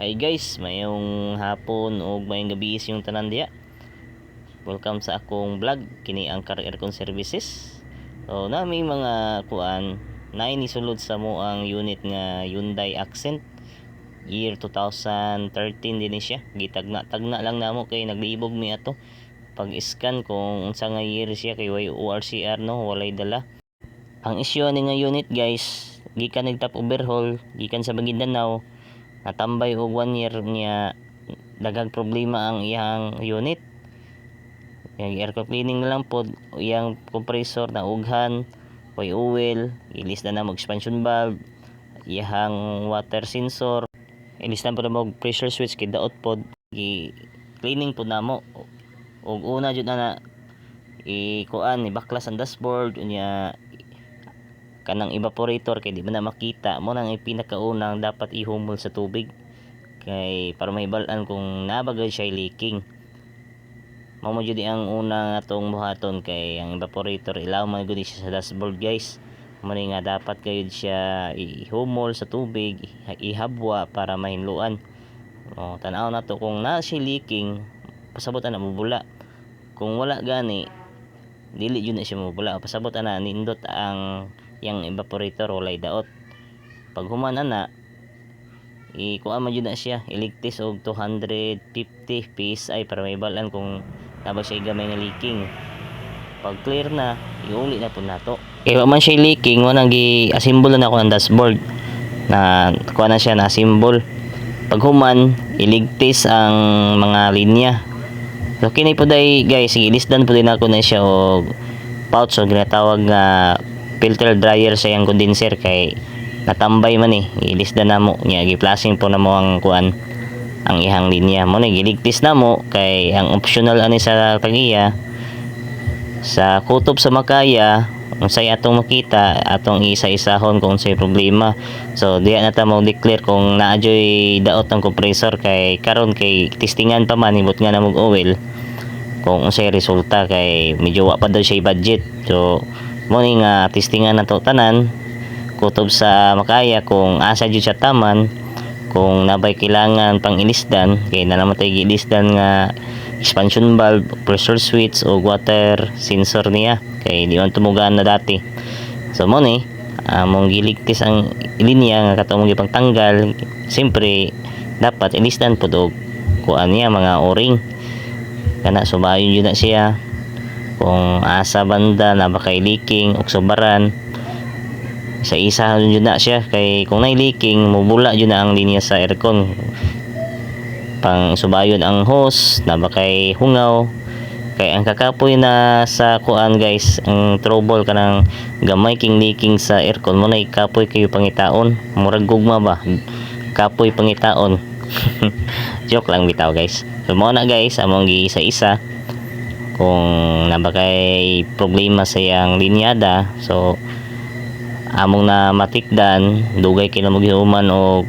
Hi guys, mayong hapon o mayong gabi yung tanan diya. Welcome sa akong vlog kini ang Car Aircon Services. So nami mga kuan na inisulod sa mo ang unit nga Hyundai Accent year 2013 din siya. Gitagna-tagna lang namo kay naglibog mi ato. Pag-scan kung unsa nga year siya kay way ORCR no, walay dala. Ang issue ni nga unit guys, gikan nag-top overhaul gikan sa Maguindanao, natambay og 1 year niya, daghang problema ang iyang unit. Yung aircon cleaning na lang pod, iyang compressor na ughan, oy oil, ilis na mag expansion valve, iyang water sensor, ilis na pod mag pressure switch kay daot pod, cleaning pod namo. Ug una jud na kuan ibaklas ang dashboard unya kanang evaporator kay di man na makita mo nang pinakaunang dapat ihumol sa tubig kay para mahibal-an kung nabagay siya leaking. Mao mo jud ang una atong buhaton kay ang evaporator ilaw man gud siya sa dashboard guys. Mo nga dapat gayud siya ihumol sa tubig, ihabwa para mahinluan. Tan-aw na to kung na siya leaking, pasabot na mabula. Kung wala gani, dili jud na siya mabula. Pasabot na nindot ang yang evaporator walay daot. Pag human ana, ikuha man jud na siya, iligtis og 250 PSI para maibalan kung naba siya gamay nga leaking. Pag clear na, iuli na po nato. Wa man siya leaking, mo nang gi-assemble na ako ang dashboard. Na kuha na siya na assemble. Pag human, iligtis ang mga linya. So kini po day guys, ilisdan po din ako na siya og pouch o ginatawag nga filter dryer sa yang condenser kay natambay man ilisdan namo nya gi-flashing po namo ang kuan ang ihang linya mo giligtis namo kay ang optional ani sa tagiya sa kutob sa makaya unsay atong makita atong isa-isahon kung unsay problema. So diya na ta mo declare kung naadyoy daot ang compressor kay karon kay testingan pa man ibot nga namog oil kung unsay resulta kay medyo wa pa daw siya budget. So mo nga testingan nato tanan kutob sa makaya kung asa jud siya taman, kung nabay kailangan pang ilisdan kay na naman tayo gilisdan nga expansion valve, pressure switch o water sensor niya kay di man tumugaan na dati. So mo ni among giligtis ang linya nga katong gipangtanggal, siyempre dapat ilisdan pud og kuan niya mga o-ring kana subayon yun na siya kung asa banda na baka leaking o subaran sa isa yun na siya kay kung nay leaking mubula yun na ang linya sa aircon. Pang subayon ang hose na baka hungaw kay ang kakapoy na sa kuan guys, ang trouble kanang gamay king leaking sa aircon mo na ikapoy kayo pangitaon, murag gugma ba kapoy pangitaon. Joke lang bitaw guys. So mo na guys among gi-isa-isa kung nabakay problema sa yang linyada. So among na matikdan dugay kay na maghiuman og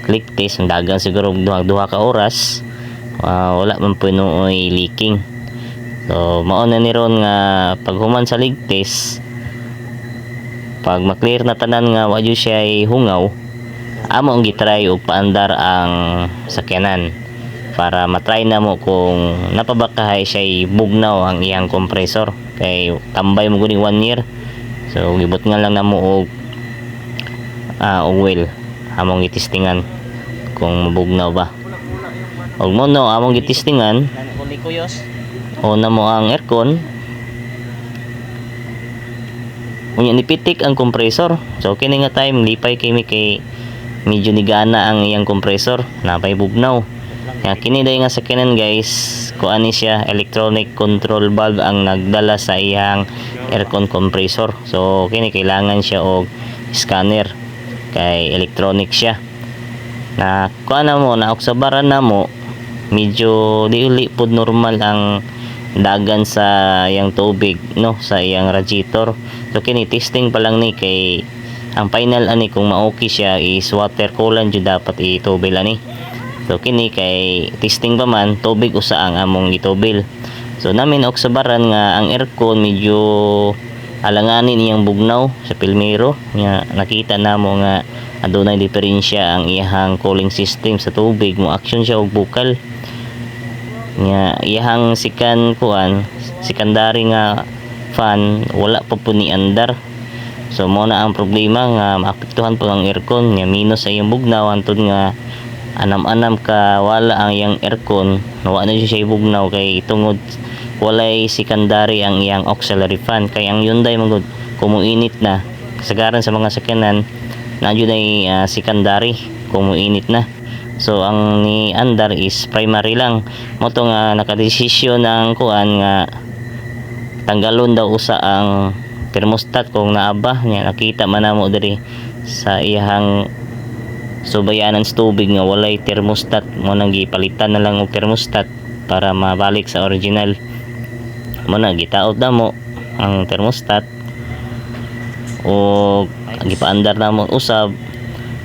ligtis ang dagan siguro duha ka oras, wala man punuoy leaking. So mao na ni ron nga pag human sa ligtis, pag maklear na tanan nga wa jud siya hungaw, amo ang gitry og paandar ang sakyanan para matry na mo kung napabakahay siya bugnaw ang iyang compressor kay tambay mo guni 1 year. So gibot nga lang namo og oil among gitistingan kung mabugnaw ba. Og mo no among gitistingan o na mo ang aircon unya nipitik ang compressor. So kini nga time lipay kay medyo nigana ang iyang compressor, napay bugnaw. Kini day nga sakyanan guys, kuan ni siya electronic control valve ang nagdala sa iyang aircon compressor. So kini kailangan siya og scanner kay electronic siya. Na kuan na mo na oksabaran na mo medyo diuli pod normal ang dagan sa iyang tubig no sa iyang radiator. So kini testing pa lang ni kay ang final ani kung ma-okay siya is water coolant jud dapat itubil ani. So kini kay testing pa man tubig usa ang among gitubil. So namin oksabaran nga ang aircon medyo alanganin iyang bugnaw sa pilmero nga nakita namo nga adunay diferensya ang iyang cooling system sa tubig, mo action siya og bukal nga iyang secondary nga fan wala pa po ni andar. So mo na ang problema nga maapektuhan po ang aircon nga minus sa iyang bugnaw antod nga anam-anam ka wala ang iyang aircon, nawa na siya bugnaw kay tungod walay secondary ang iyang auxiliary fan. Kay ang Hyundai magud kumuinit na kasagaran sa mga sakyanan na jud ay secondary kumuinit na. So ang ni andar is primary lang. Mo to nga nakadesisyon ng kuan nga tanggalon daw usa ang thermostat kung naaba nya nakita man namo diri sa iyang subayanan sa tubig nga walay thermostat, mo nang gipalitan na lang og thermostat para mabalik sa original. Mo na gitaod na mo ang thermostat o gipaandar na mo usab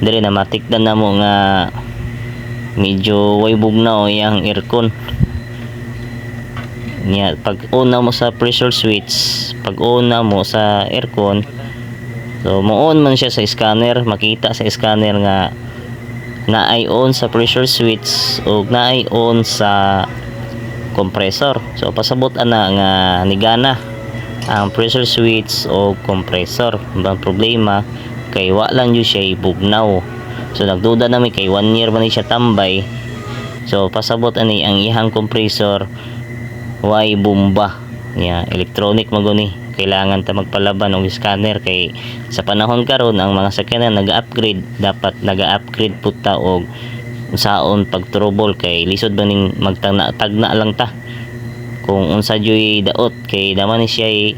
diri na matikdan na mo nga medyo way bugnaw iyang aircon nya. Pag on na mo sa pressure switch, pag on na mo sa aircon, so mo on man siya sa scanner, makita sa scanner nga naay on sa pressure switch o naay on sa compressor. So pasabot ana nga nigana ang pressure switch o compressor. Ang problema kay wa lang jud siya bugnaw. So nagduda nami kay 1 year man siya tambay. So pasabot ani ang ihang compressor way bomba nya electronic maguni, kailangan ta magpalaban og scanner kay sa panahon karon ang mga sakyanan nag-upgrade, dapat nag-upgrade pud ta og unsaon pag trouble kay lisod ba ning magtagna lang ta kung unsa joy daot kay naman siya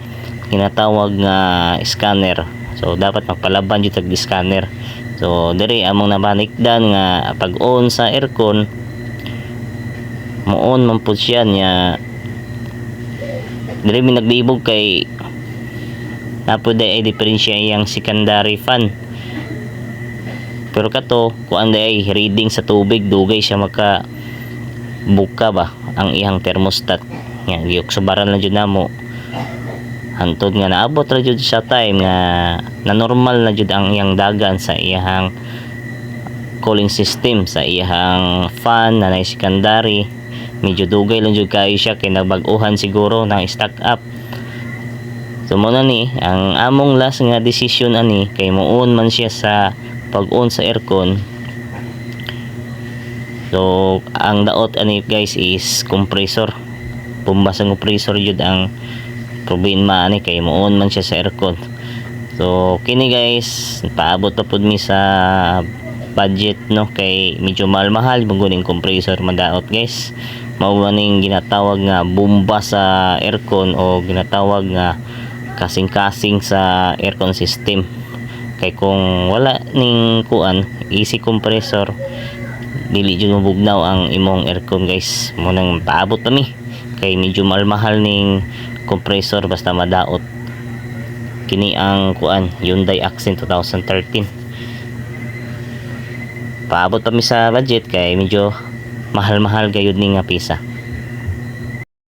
ginatawag nga scanner. So dapat magpalaban jud tag scanner. So diri among nabanikdan nga pag on sa aircon mo on man pud siya nya diri mi naglibog kay napod ay diferensya iyang secondary fan. Pero kato kuan ay reading sa tubig dugay siya maka buka ba ang iyang thermostat nga giuksubaran lang jud namo hantod nga naabot ra jud sa time nga na normal na jud ang iyang dagan sa iyang cooling system sa iyang fan na nay secondary. Medyo dugay lang jud kayo siya kay nabag-uhan siguro ng stock up. So mo na ni ang among last nga decision ani kay muon man siya sa pag-on sa aircon. So ang daot ani guys is compressor, bomba sa compressor jud ang problema ani kay muon man siya sa aircon. So kini guys paabot na pud mi sa budget no kay medyo mahal-mahal maguning compressor madaot guys. Mao maning ginatawag nga bomba sa aircon o ginatawag nga kasing-kasing sa aircon system. Kay kung wala ning kuan easy compressor dili jud mabugnaw ang imong aircon guys. Mo nang paabot pa mi kay medyo mahal ning compressor basta madaot. Kini ang kuan Hyundai Accent 2013. Paabot pa mi sa budget kay medyo mahal-mahal gayud ning nga pisa.